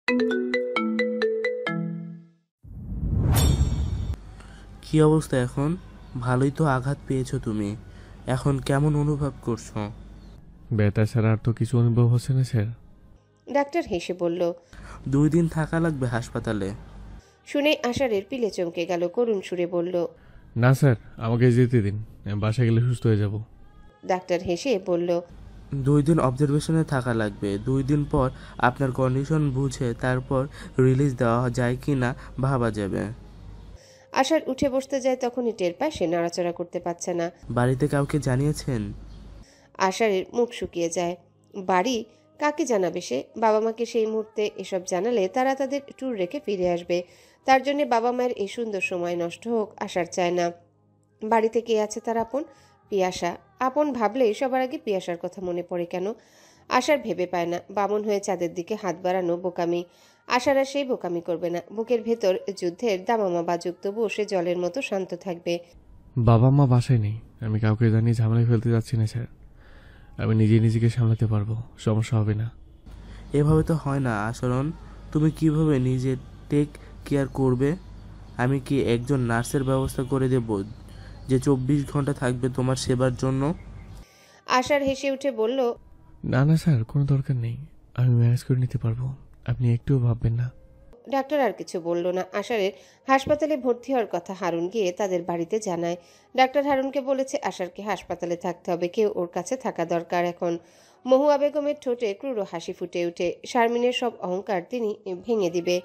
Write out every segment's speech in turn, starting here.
কি অবস্থা এখন? ভালোই তো আঘাত পেয়েছো তুমি। এখন কেমন অনুভব করছো? ব্যথা ছাড়া আর তো কিছু অনুভব হচ্ছে না স্যার। ডাক্তার হেসে বলল। 2 দিন থাকা লাগবে হাসপাতালে। শুনে আশারের পিলে চমকে গেল, করুণ সুরে বলল। না স্যার, আমাকে যেতে দিন, আমি বাসায় গেলে সুস্থ হয়ে যাব। ডাক্তার হেসে বলল। 2 দিন অবজারভেশনে থাকা লাগবে। 2 দিন পর আপনার কন্ডিশন বুঝে তারপর রিলিজ দেওয়া যায় কি না ভাবা যাবে। আশার উঠে বসতে যায়, তখনই টের পায় সে নাড়াচাড়া করতে পারছে না। বাড়িতে কাউকে জানিয়েছেন? আশারের মুখ শুকিয়ে যায়। বাড়ি কাকে জানাবে সে? বাবা মাকে সেই মুহূর্তে এসব জানালে তারা তাদের ট্যুর রেখে ফিরে আসবে। তার জন্য বাবা মায়ের এই সুন্দর সময় নষ্ট হোক আশার চায় না। বাড়িতে কে আছে তার আপন? পিয়াসা। আপন ভাবলেই সবার আগে পিয়াসার কথা মনে পড়ে কেন? আশার ভেবে পায় না। বামন হয়ে চাঁদের দিকে হাত বাড়ানো বোকামি। আশার আর সেই বোকামি করবে না। বুকের ভেতর যুদ্ধের দামামা বাজুক, তবুও সে জলের মতো শান্ত থাকবে। বাবা মা বাসায় নেই, আমি কাউকে জানিয়ে ঝামেলায় ফেলতে যাচ্ছি না স্যার। আমি নিজেকে সামলাতে পারবো, সমস্যা হবে না। এভাবে তো হয় না আচরণ। তুমি কিভাবে নিজে টেক কেয়ার করবে? আমি কি একজন নার্সের ব্যবস্থা করে দেব যে 24 ঘন্টা থাকবে তোমার সেবার জন্য? আশার হেসে উঠে বলল। না না স্যার, কোনো দরকার নেই, আমি ম্যানেজ করে নিতে পারবো, আপনি একটুও ভাববেন না। ডাক্তার আর কিছু বলল না। আশারের হাসপাতালে ভর্তি হওয়ার কথা হারুন গিয়ে তাদের বাড়িতে জানায়। ডাক্তার হারুনকে বলেছে আশারকে হাসপাতালে থাকতে হবে, কেউ ওর কাছে থাকা দরকার এখন। মহুয়া বেগমের ঠোঁটে ক্রূর হাসি ফুটে ওঠে। শারমিনের সব অহংকার তিনি ভেঙে দিবে।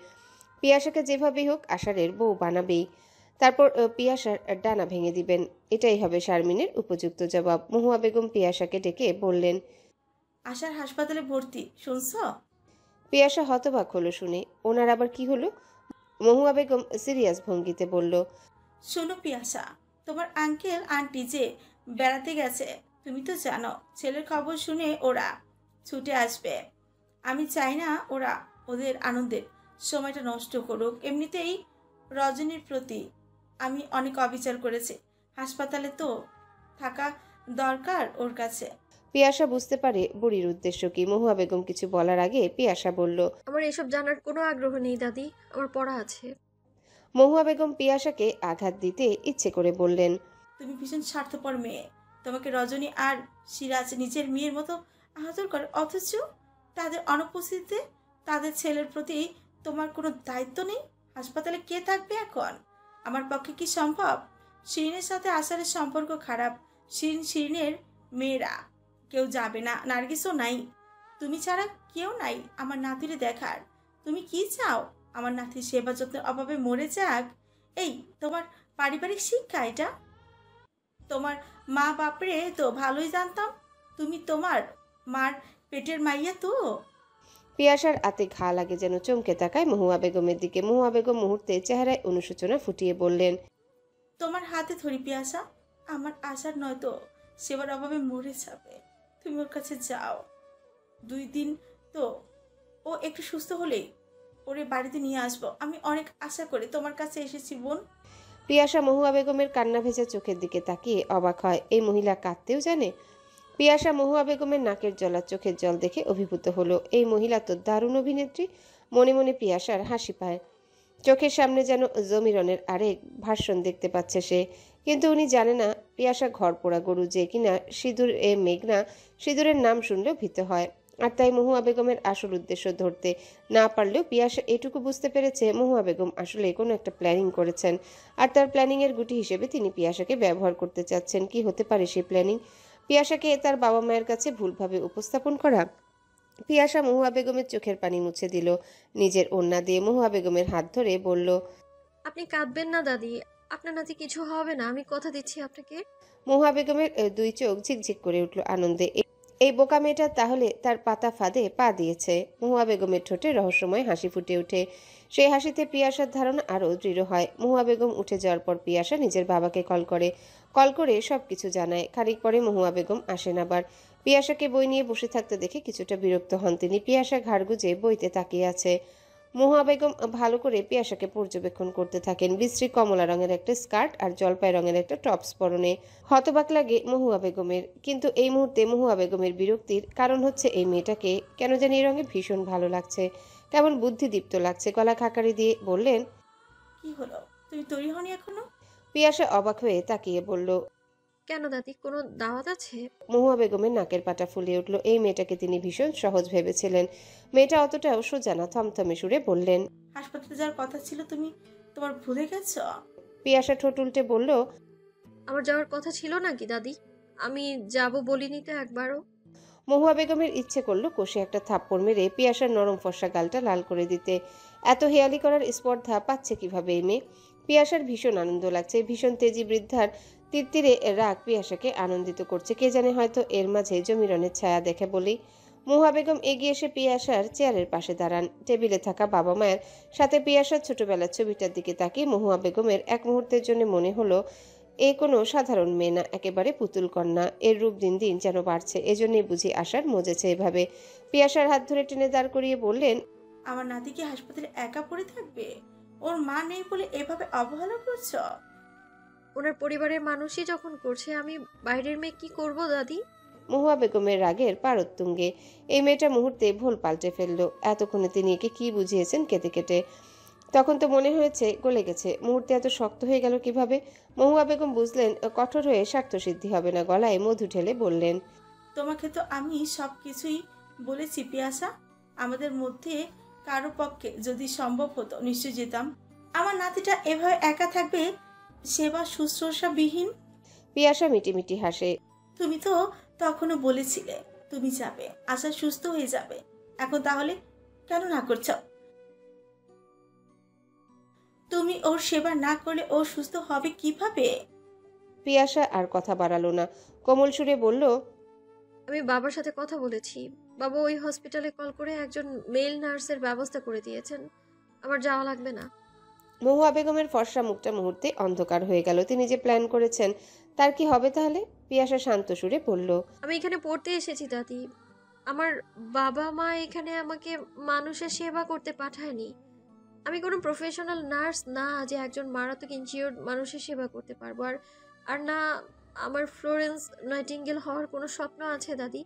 পিয়াসাকে যেভাবেই হোক আশারের বউ বানাবেই। তারপর পিয়াসার ডানা ভেঙে দিবেন। এটাই হবে শারমিনের উপযুক্ত জবাব। মহুয়া বেগম পিয়াসাকে ডেকে বললেন। আশার হাসপাতালে ভর্তি, শুনছ? পিয়াসা হতবাক হলো শুনে। ওনার আবার কি হলো? মহুয়া বেগম সিরিয়াস ভঙ্গিতে বলল। শোনো পিয়াসা, তোমার আঙ্কেল আন্টি যে বেড়াতে গেছে, তুমি তো জানো। ছেলের খবর শুনে ওরা ছুটে আসবে। আমি চাই না ওরা ওদের আনন্দের সময়টা নষ্ট করুক। এমনিতেই রজনীর প্রতি আমি অনেক অবিচার করেছি। হাসপাতালে তো থাকা দরকার ওর কাছে। পিয়াসা বুঝতে পারে বুড়ির উদ্দেশ্য কি। মহুয়া বেগম কিছু বলার আগে পিয়াসা বলল। আমার এসব জানার কোনো আগ্রহ নেই দাদি, আমার পড়া আছে। মহুয়া বেগম পিয়াসাকে আঘাত দিতে ইচ্ছে করে বললেন। তুমি ভীষণ স্বার্থপর মেয়ে। তোমাকে রজনী আর সিরাজ নিজের মেয়ের মতো আদর করে, অথচ তাদের অনুপস্থিতিতে তাদের ছেলের প্রতি তোমার কোনো দায়িত্ব নেই। হাসপাতালে কে থাকবে এখন? আমার পক্ষে কি সম্ভব? শিরিনের সাথে আসারের সম্পর্ক খারাপ। শিরিনের মেয়েরা কেউ যাবে না, নার্গিসও নাই। তুমি ছাড়া কেউ নাই আমার নাতিরে দেখার। তুমি কি চাও? আমার নাতির সেবা যত্নের অভাবে মরে যাক? এই তোমার পারিবারিক শিক্ষা এটা? তোমার মা বাপরে তো ভালোই জানতাম। তুমি তোমার মার পেটের মাইয়া তো। পিয়াসার আতে ঘা লাগে, যেন চমকে তাকায় মহুয়া বেগমের দিকে। মহুয়া বেগম মুহূর্তে চেহারায় অনুশোচনা ফুটিয়ে বললেন। তোমার হাতে ধরি পিয়াসা, আমার আশার নয়তো সেবার অভাবে মরে যাবে। তুমি ওর কাছে যাও। 2 দিন তো, ও একটু সুস্থ হলেই ওরে বাড়িতে নিয়ে আসবো। আমি অনেক আশা করে তোমার কাছে এসেছি বোন। পিয়াসা মহুয়া বেগমের কান্না ভেজা চোখের দিকে তাকিয়ে অবাক হয়। এই মহিলা কাঁদতেও জানে? পিয়াসা মহুয়া বেগমের নাকের জল আর চোখের জল দেখে অভিভূত হলো। এই মহিলা তো দারুণ অভিনেত্রী। মনে মনে পিয়াসার হাসি পায়। চোখের সামনে যেন জমিরনের আরেক ভার্সন দেখতে পাচ্ছে সে। কিন্তু উনি জানে না পিয়াসা ঘর পোড়া গরু, যে কিনা সিঁদুর মেঘনা সিঁদুরের নাম শুনলেও ভীত হয়। আর তাই মহুয়া বেগমের আসল উদ্দেশ্য ধরতে না পারলেও পিয়াসা এটুকু বুঝতে পেরেছে মহুয়া বেগম আসলে কোনো একটা প্ল্যানিং করেছেন। আর তার প্ল্যানিংয়ের গুটি হিসেবে তিনি পিয়াসাকে ব্যবহার করতে চাচ্ছেন। কি হতে পারে সেই প্ল্যানিং? পিয়াসাকে তার বাবা মায়ের কাছে ভুলভাবে উপস্থাপন করা? পিয়াসা মহুয়া বেগমের চোখের পানি মুছে দিল নিজের ওড়না দিয়ে। মহুয়া বেগমের হাত ধরে বলল। আপনি কাঁদবেন না দাদি, আপনার নাতি কিছু হবে না, আমি কথা দিচ্ছি আপনাকে। মহুয়া বেগমের 2 চোখ ঝিকঝিক করে উঠল আনন্দে। এই বোকা মেয়েটা তাহলে তার পাতা ফাঁদে পা দিয়েছে। মহুয়া বেগমের ঠোঁটে রহস্যময় হাসি ফুটে ওঠে। সেই হাসিতে পিয়াসার ধারণা আরও দৃঢ় হয়। মহুয়া বেগম উঠে যাওয়ার পর পিয়াসা নিজের বাবাকে কল করে সবকিছু জানায়। খানিক পরে মহুয়া বেগম আসেন আবার। পিয়াসাকে বই নিয়ে বসে থাকতে দেখে কিছুটা বিরক্ত হন তিনি। পিয়াসা ঘাড় গুজে বইতে তাকিয়ে আছে। মহুয়া বেগম ভালো করে পিয়াসাকে পর্যবেক্ষণ করতে থাকেন। বিশ্রী কমলা রঙের একটা স্কার্ট আর জলপাই রঙের একটা টপস পরনে। হতবাক লাগে মহুয়া বেগমের। কিন্তু এই মুহূর্তে মহুয়া বেগমের বিরক্তির কারণ হচ্ছে এই মেয়েটাকে কেন জানি এই রঙে ভীষণ ভালো লাগছে। কেমন বুদ্ধিদীপ্ত লাগছে। গলা খাকারি দিয়ে বললেন, কি হলো, তুমি তৈরি হওনি এখনো? পিয়াসা অবাক হয়ে তাকিয়ে বলল। কেন দাদি, কোনো দাওয়াত আছে? মহুয়া বেগমের নাকের পাটা ফুলিয়ে উঠল। এই মেয়েটাকে তিনি ভীষণ সহজ ভেবেছিলেন। মেয়েটা অতটাও সোজা না। থমথমে সুরে বললেন। হাসপাতালে যাওয়ার কথা ছিল, তুমি তোমার ভুলে গেছো? পিয়াসা ঠোঁট উল্টে বলল, আমার যাওয়ার কথা ছিল নাকি দাদি? আমি যাব বলিনি তো একবারও। মহুয়া বেগমের ইচ্ছে করলো কষে একটা থাপ্পড় মেরে পিয়াসার নরম ফর্সা গালটা লাল করে দিতে। এত হেয়ালি করার স্পর্ধা পাচ্ছে কিভাবে এই মেয়ে? পিয়াসার ভীষণ আনন্দ লাগছে। ভীষণ তেজি বৃদ্ধার তিরতিরে রাগ পিয়াসাকে আনন্দিত করছে। কে জানে, হয়তো এর মাঝে জমিরনের ছায়া দেখে বলেই। মহুয়া বেগম এগিয়ে এসে পিয়াসার চেয়ারের পাশে দাঁড়ান। টেবিলে থাকা বাবা মায়ের সাথে পিয়াসার ছোটবেলার ছবিটার দিকে তাকিয়ে মহুয়া বেগমের এক মুহূর্তের জন্য মনে হলো এ কোনো সাধারণ মেয়ে না, একেবারে পুতুল কন্যা। এর রূপ দিন দিন যেন বাড়ছে। এজন্যই বুঝি আশার মজেছে এভাবে। পিয়াসার হাত ধরে টেনে দাঁড় করিয়ে বললেন, আমার নাতি কি হাসপাতালে একা পড়ে থাকবে? ওর মা নেই বলে এভাবে অবহেলা করছো? ওনার পরিবারের মানুষই যখন করছে, আমি বাইরের মেয়ে কি করব দাদি? মহুয়া বেগমের রাগের পারোত্তুঙ্গে। এই মেয়েটা মুহূর্তে ভুল পাল্টে ফেললো। এতক্ষণে তিনি একে কি বুঝিয়েছেন কেটে কেটে। তখন তো মনে হয়েছে গলে গেছে, মুহূর্তে এত শক্ত হয়ে গেল কিভাবে? মহুয়া বেগম বুঝলেন কঠোর হয়ে স্বার্থসিদ্ধি হবে না। গলায় মধু ঢেলে বললেন, তোমাকে তো আমি সব কিছুই বলেছি পিয়াসা। আমাদের মধ্যে কারো পক্ষে যদি সম্ভব হতো নিশ্চয় যেতাম। আমার নাতিটা এভাবে একা থাকবে সেবা শুশ্রূষাবিহীন। পিয়াসা মিটিমিটি হাসে। তুমি তো তখনও বলেছিলে তুমি যাবে, আশা সুস্থ হয়ে যাবে। এখন তাহলে কেন না করছো? তুমি ওর সেবা না করলে ও সুস্থ হবে কিভাবে? পিয়াসা আর কথা বাড়ালো না। কোমল সুরে বলল, আমি বাবার সাথে কথা বলেছি। বাবা ওই হসপিটালে কল করে একজন মেল নার্সের ব্যবস্থা করে দিয়েছেন। আমার যাওয়া লাগবে না। মহুয়া বেগমের ফর্সা মুখটা মুহূর্তে অন্ধকার হয়ে গেল। তিনি যে প্ল্যান করেছেন তার কি হবে তাহলে? পিয়াসা শান্ত সুরে বলল, আমি এখানে পড়তে এসেছি দাদি। আমার বাবা মা এখানে আমাকে মানুষের সেবা করতে পাঠায়নি। আমি কোনো প্রফেশনাল নার্স না যে একজন মারাত্মক ইনজিওর্ড মানুষের সেবা করতে পারবো। আর আর না, আমার ফ্লোরেন্স নাইটিঙ্গেল হওয়ার কোনো স্বপ্ন আছে দাদি।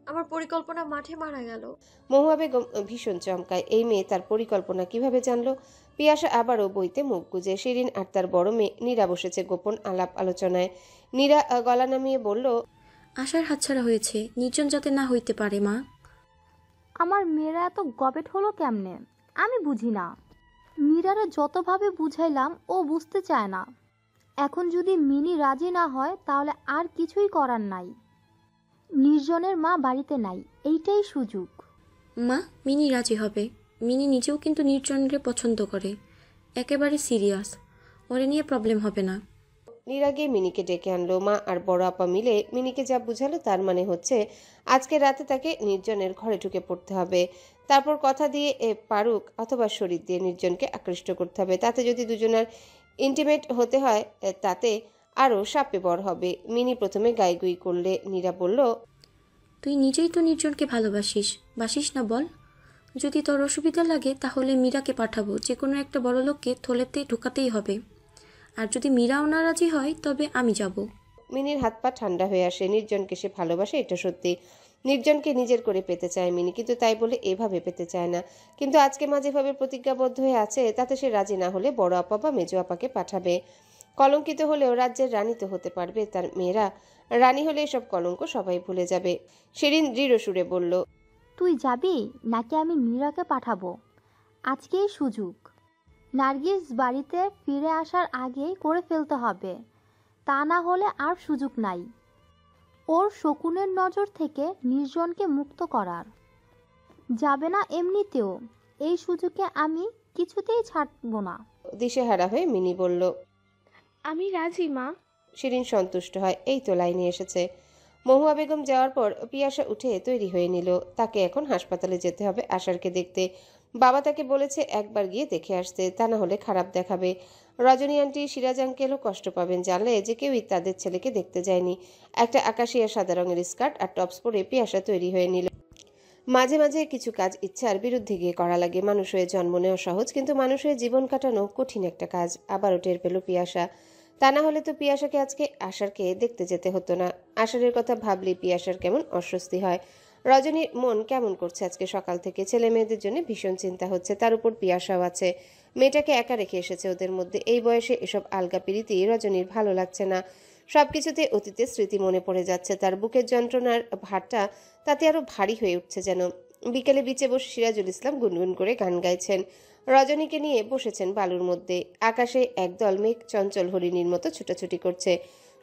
আমার পরিকল্পনা মাঠে মারা গেল। মহুয়া বেগম ভীষণ চমকায়। এই মেয়ে তার পরিকল্পনা কিভাবে জানলো? পিয়াসা আবারও বইতে মুখ গুজে। শিরিন আর তার বড় মেয়ে নীরা বসেছে গোপন আলাপ আলোচনায়। নীরা গলা নামিয়ে বলল, আশার হাতছাড়া হয়েছে, নির্জন যাতে না হইতে পারে মা। আমার মেয়েরা এত গবেট হলো কেমনে আমি বুঝি না। মীরারে যতভাবে বুঝাইলাম ও বুঝতে চায় না। এখন যদি মিনি রাজি না হয় তাহলে আর কিছুই করার নাই। নির্জনের মা বাড়িতে নাই, এইটাই সুযোগ। মা, মিনি রাজি হবে। মিনি নিজেও কিন্তু নির্জনকে পছন্দ করে, একেবারে সিরিয়াস। ওরে নিয়ে প্রবলেম হবে না। নীরা গিয়ে মিনিকে ডেকে আনলো। মা আর বড় আপা মিলে মিনিকে যা বুঝালো তার মানে হচ্ছে আজকে রাতে তাকে নির্জনের ঘরে ঢুকে পড়তে হবে। তারপর কথা দিয়ে পারুক অথবা শরীর দিয়ে নির্জনকে আকৃষ্ট করতে হবে। তাতে যদি দুজনের ইন্টিমেট হতে হয় তাতে আরও সাপে বর হবে। মিনি প্রথমে গাইগুই করলে। নীরা বলল, তুই নিজেই তো নির্জনকে ভালোবাসিস, বাসিস না বল? যদি তোর অসুবিধা লাগে তাহলে মীরাকে পাঠাবো। যে কোনো একটা বড় লোককে থলেতে ঢোকাতেই হবে। আর যদি মীরাও না রাজি হয় তবে আমি যাব। মিনির হাত পা ঠান্ডা হয়ে আসে। নির্জনকে সে ভালোবাসে, এটা সত্যি। নির্জনকে নিজের করে পেতে চায় মিনি, কিন্তু তাই বলে এভাবে পেতে চায় না। কিন্তু আজকে মা যেভাবে প্রতিজ্ঞাবদ্ধ হয়ে আছে তাতে সে রাজি না হলে বড় আপা বা মেজো আপাকে পাঠাবে। কলঙ্কিত হলেও রাজ্যের রানী তো হতে পারবে তার মেয়েরা। রানী হলে এসব কলঙ্ক সবাই ভুলে যাবে। শিরিন দৃঢ় সুরে বলল, তুই যাবি নাকি আমি মীরাকে পাঠাবো? আজকেই সুযোগ। নার্গিস বাড়িতে ফিরে আসার আগেই করে ফেলতে হবে, তা না হলে আর সুযোগ নাই ওর শকুনের নজর থেকে নির্জনকে মুক্ত করার। যাবে না এমনিতেও, এই সুযোগে আমি কিছুতেই ছাড়ব না। দিশেহারা হয়ে মিনি বলল, আমি রাজি মা। শিরিন সন্তুষ্ট হয়। এই তো লাইনে এসেছে। মহুয়া বেগম যাওয়ার পর পিয়াসা উঠে তৈরি হয়ে নিল। তাকে এখন হাসপাতালে যেতে হবে আশারকে দেখতে। বাবা তাকে বলেছে একবার গিয়ে দেখে আসতে, তা না হলে খারাপ দেখাবে। রজনী আন্টি, সিরাজ আঙ্কেলও কষ্ট পাবেন জানলে যে কেউই তাদের ছেলেকে দেখতে যায়নি। একটা আকাশিয়া সাদা রঙের স্কার্ট আর টপস পরে পিয়াসা তৈরি হয়ে নিল। মাঝে মাঝে কিছু কাজ ইচ্ছার বিরুদ্ধে গিয়ে করা লাগে। মানুষ হয়ে জন্ম নেওয়া সহজ, কিন্তু মানুষ হয়ে জীবন কাটানো কঠিন একটা কাজ। আবারও টের পেল পিয়াসা। তা না হলে তো পিয়াসাকে আজকে আশারকে দেখতে যেতে হতো না। আশারের কথা ভাবলে পিয়াসার কেমন অস্বস্তি হয়। রজনীর মন কেমন করছে আজকে সকাল থেকে। ছেলে মেয়েদের জন্য ভীষণ চিন্তা হচ্ছে, তার উপর পিয়াসাও আছে। মেয়েটাকে একা রেখে এসেছে ওদের মধ্যে। এই বয়সে এসব আলগা পিরিতি রজনীর ভালো লাগছে না। সবকিছুতে অতীতের স্মৃতি মনে পড়ে যাচ্ছে। তার বুকের যন্ত্রণার ভারটা তাতে আরো ভারী হয়ে উঠছে যেন। বিকেলে বিচে বসে সিরাজুল ইসলাম গুনগুন করে গান গাইছেন। রজনীকে নিয়ে বসেছেন বালুর মধ্যে। আকাশে একদল মেঘ চঞ্চল হরিণীর মতো ছুটাছুটি করছে।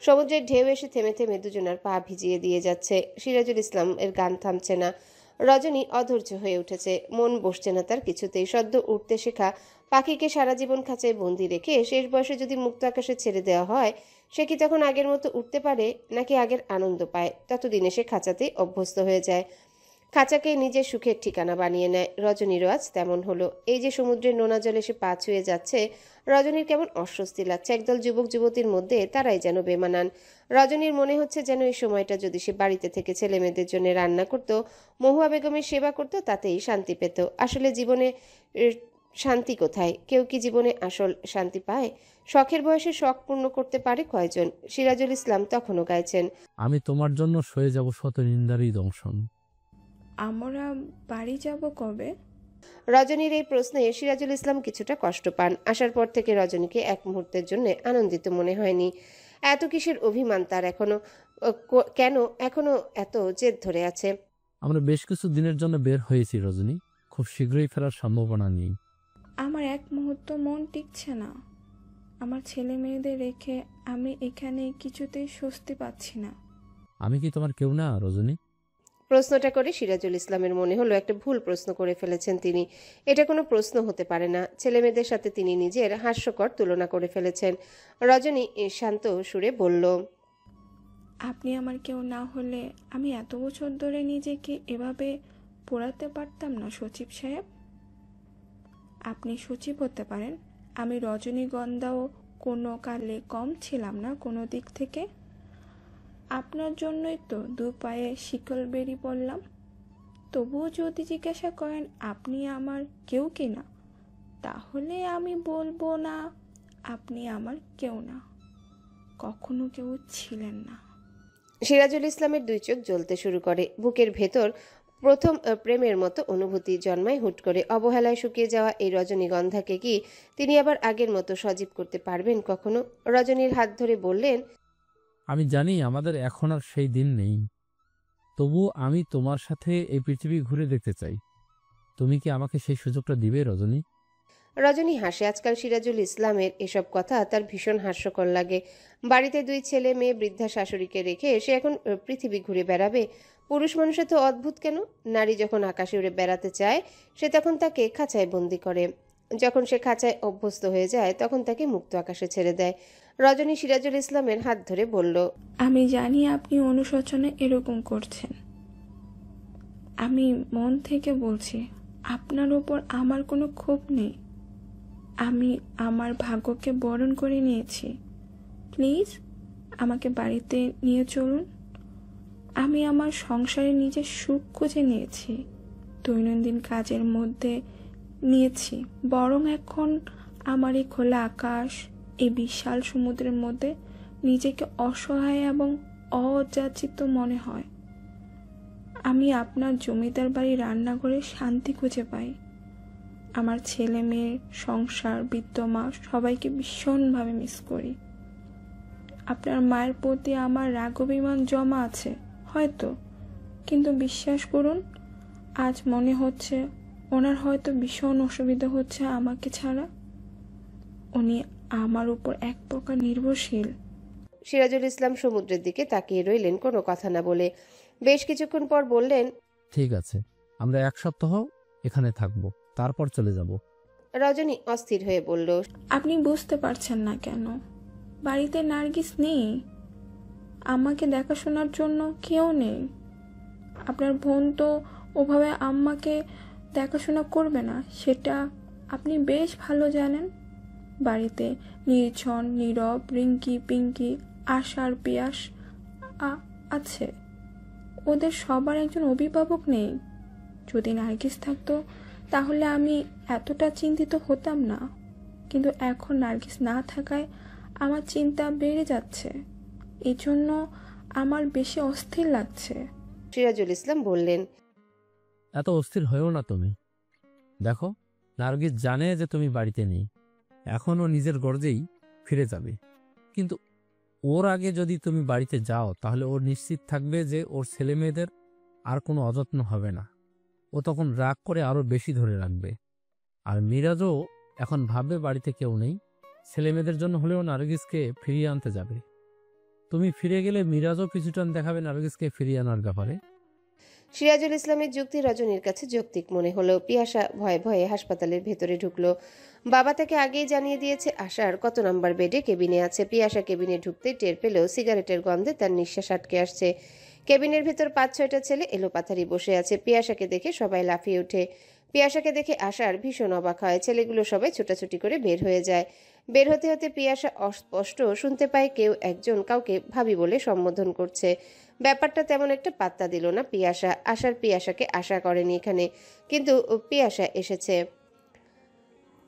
সমুদ্রের ঢেউ এসে থেমে থেমে দুজনার পা ভিজিয়ে দিয়ে যাচ্ছে। সিরাজুল ইসলাম এর গান থামছে না। রজনী অধৈর্য হয়ে উঠেছে, মন বসছে না তার কিছুতেই। সদ্য উঠতে শেখা পাখিকে সারা জীবন খাঁচায় বন্দি রেখে শেষ বয়সে যদি মুক্ত আকাশে ছেড়ে দেওয়া হয়, সে কি তখন আগের মতো উঠতে পারে, নাকি আগের আনন্দ পায়? ততদিনে সে খাঁচাতেই অভ্যস্ত হয়ে যায়, খাঁচাকে নিজের সুখের ঠিকানা বানিয়ে নেয়। রজনীরও আজ তেমন হলো। এই যে সমুদ্রের নোনা জলে সে পা ছুঁয়ে যাচ্ছে, রজনীর কেমন অস্বস্তি লাগছে। একদল যুবক যুবতীর মধ্যে তারাই যেন বেমানান। রজনীর মনে হচ্ছে যেন এই সময়টা যদি সে বাড়িতে থেকে ছেলে মেয়েদের জন্য রান্না করত, মহুয়া বেগমের সেবা করত, তাতেই শান্তি পেত। আসলে জীবনে শান্তি কোথায়? কেউ কি জীবনে আসল শান্তি পায়? শখের বয়সে শখ পূর্ণ করতে পারে কয়জন? সিরাজুল ইসলাম তখনও গাইছেন, আমি তোমার জন্য সয়ে যাব শত নিন্দারই দংশন। আমরা বাড়ি যাব কবে? রজনীর এই প্রশ্নে সিরাজুল ইসলাম কিছুটা কষ্ট পান। আসার পর থেকে রজনীকে এক মুহূর্তের জন্য আনন্দিত মনে হয়নি। এত কিসের অভিমান তার এখনো? কেন এখনো এত জেদ ধরে আছে? আমরা বেশ কিছু দিনের জন্য বের হয়েছি রজনী, খুব শীঘ্রই ফেরার সম্ভাবনা নেই। আমার এক মুহূর্ত মন টিকছে না। আমার ছেলে মেয়েদের রেখে আমি এখানে কিছুতেই স্বস্তি পাচ্ছি না। আমি কি তোমার কেউ না রজনী? প্রশ্নটা করে সিরাজুল ইসলামের মনে হলো একটা ভুল প্রশ্ন করে ফেলেছেন তিনি। এটা কোনো প্রশ্ন হতে পারে না। ছেলে মেয়েদের সাথে তিনি নিজের হাস্যকর তুলনা করে ফেলেছেন। রজনী শান্ত সুরে বলল, আপনি আমার কেউ না হলে আমি এত বছর ধরে নিজেকে এভাবে পোড়াতে পারতাম না সচিব সাহেব। আপনি সচিব হতে পারেন, আমি রজনীগন্ধাও কোনো কালে কম ছিলাম না কোনো দিক থেকে। আপনার জন্যই তো দু পায়ে শিকল বেরি পড়লাম। তবুও যদি জিজ্ঞাসা করেন আপনি আমার কেউ কি না, তাহলে আমি বলবো না আপনি আমার কেউ না, কখনো কেউ ছিলেন না। সিরাজুল ইসলামের দুই চোখ জ্বলতে শুরু করে। বুকের ভেতর প্রথম প্রেমের মতো অনুভূতি জন্মায় হুট করে। অবহেলায় শুকিয়ে যাওয়া এই রজনীগন্ধাকে কি তিনি আবার আগের মতো সজীব করতে পারবেন কখনো? রজনীর হাত ধরে বললেন, আমি জানি আমাদের এখন আর সেই দিন নেই, তবু আমি তোমার সাথে এই পৃথিবী ঘুরে দেখতে চাই। তুমি কি আমাকে সেই সুযোগটা দিবে রজনী? রজনী হাসে। আজকাল সিরাজুল ইসলামের এসব কথা তার ভীষণ হাস্যকর লাগে। বাড়িতে দুই ছেলে মেয়ে, বৃদ্ধা শাশুড়িকে রেখে সে এখন পৃথিবী ঘুরে বেড়াবে? পুরুষ মানুষের তো অদ্ভুত কেন। নারী যখন আকাশে উড়ে বেড়াতে চায়, সে তখন তাকে খাঁচায় বন্দি করে। যখন সে খাঁচায় অভ্যস্ত হয়ে যায়, তখন তাকে মুক্ত আকাশে ছেড়ে দেয়। রজনী সিরাজুল ইসলামের হাত ধরে বলল, আমি জানি আপনি অনুশোচনে এরকম করছেন। আমি মন থেকে বলছি, আপনার ওপর আমার কোনো ক্ষোভ নেই। আমি আমার ভাগ্যকে বরণ করে নিয়েছি। প্লিজ আমাকে বাড়িতে নিয়ে চলুন। আমি আমার সংসারে নিজের সুখ খুঁজে নিয়েছি, দৈনন্দিন কাজের মধ্যে নিয়েছি। বরং এখন আমার এই খোলা আকাশ, এই বিশাল সমুদ্রের মধ্যে নিজেকে অসহায় এবং অযাচিত মনে হয়। আমি আপনার জমিদার বাড়ি রান্নাঘরে শান্তি খুঁজে পাই। আমার ছেলে মেয়ে, সংসার, বৃদ্ধ মা সবাইকে ভীষণভাবে মিস করি। আপনার মায়ের প্রতি আমার রাগ অভিমান জমা আছে হয়তো, কিন্তু বিশ্বাস করুন, আজ মনে হচ্ছে ওনার হয়তো ভীষণ অসুবিধা হচ্ছে আমাকে ছাড়া। উনি আমার উপর এক প্রকার নির্ভরশীল। সিরাজুল ইসলাম সমুদ্রের দিকে তাকিয়ে রইলেন, কোনো কথা না বলে। বেশ কিছুক্ষণ পর বললেন, ঠিক আছে, আমরা এক সপ্তাহ এখানে থাকবো, তারপর চলে যাব। রজনী অস্থির হয়ে বলল, আপনি বুঝতে পারছেন না কেন? বাড়িতে নার্গিস নেই, আমাকে দেখাশোনার জন্য কেউ নেই। আপনার বোন তো ওভাবে আম্মাকে দেখাশোনা করবে না, সেটা আপনি বেশ ভালো জানেন। বাড়িতে নির্ঝন, নীরব, রিঙ্কি, পিঙ্কি, আশার, পিয়াস আছে। ওদের সবার একজন অভিভাবক নেই। যদি নার্গিস থাকতো তাহলে আমি এতটা চিন্তিত হতাম না, কিন্তু এখন নার্গিস না থাকায় আমার চিন্তা বেড়ে যাচ্ছে। এই জন্য আমার বেশি অস্থির লাগছে। সিরাজুল ইসলাম বললেন, এত অস্থির হয়েও না তুমি। দেখো, নার্গিস জানে যে তুমি বাড়িতে নেই, এখন ও নিজের গর্জেই ফিরে যাবে। কিন্তু ওর আগে যদি তুমি বাড়িতে যাও তাহলে ও নিশ্চিত থাকবে যে ওর ছেলে মেয়েদের আর কোনো অযত্ন হবে না। ও তখন রাগ করে আরো বেশি ধরে রাখবে। আর মিরাজও এখন ভাববে বাড়িতে কেউ নেই, ছেলে মেয়েদের জন্য হলেও নার্গিসকে ফিরিয়ে আনতে যাবে। তুমি ফিরে গেলে মিরাজও পিছুটান দেখাবে নার্গিসকে ফিরিয়ে আনার ব্যাপারে। সিরাজুল ইসলামের যুক্তি রজনীর কাছে যৌক্তিক মনে হলো। পিয়াসা ভয়ে ভয়ে হাসপাতালের ভেতরে ঢুকলো। বাবা তাকে আগেই জানিয়ে দিয়েছে আশার কত নাম্বার বেডে কেবিনে আছে। পিয়াসা কেবিনে ঢুকতেই টের পেল সিগারেটের গন্ধে তার নিঃশ্বাস আটকে আসছে। কেবিনের ভেতর 5-6টা ছেলে এলোপাথারি বসে আছে। পিয়াসাকে দেখে সবাই লাফিয়ে ওঠে। পিয়াসাকে দেখে আশার ভীষণ অবাক হয়। ছেলেগুলো সবাই ছোটাছুটি করে বের হয়ে যায়। বের হতে হতে পিয়াসা অস্পষ্ট শুনতে পায় কেউ একজন কাউকে ভাবি বলে সম্বোধন করছে। ব্যাপারটা তেমন একটা পাত্তা দিল না পিয়াসা। আশার পিয়াসাকে আশা করেনি এখানে, কিন্তু পিয়াসা এসেছে।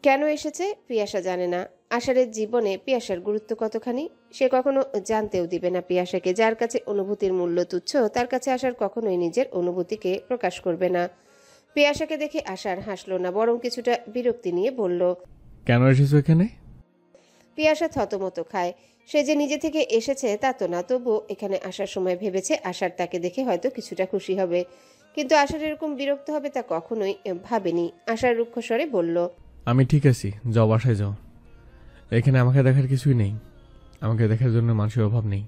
কেন এসেছে পিয়াসা জানে না। আশারের জীবনে পিয়াসার গুরুত্ব কতখানি সে কখনো জানতেও দিবে না পিয়াসাকে। যার কাছে অনুভূতির মূল্য তুচ্ছ তার কাছে আশার কখনোই নিজের অনুভূতিকে প্রকাশ করবে না। পিয়াসাকে দেখে আশার হাসলো না, বরং কিছুটা বিরক্তি নিয়ে বলল, কেন এসেছো এখানে? পিয়াসা থতমত খায়। সে যে নিজে থেকে এসেছে তা তো না, তবুও এখানে আসার সময় ভেবেছে আশার তাকে দেখে হয়তো কিছুটা খুশি হবে, কিন্তু আশার এরকম বিরক্ত হবে তা কখনোই ভাবেনি। আশার রুক্ষ স্বরে বলল, আমি ঠিক আছি, যাও বাসায় যাও। এখানে আমাকে দেখার কিছুই নেই, আমাকে দেখার জন্য মানুষের অভাব নেই।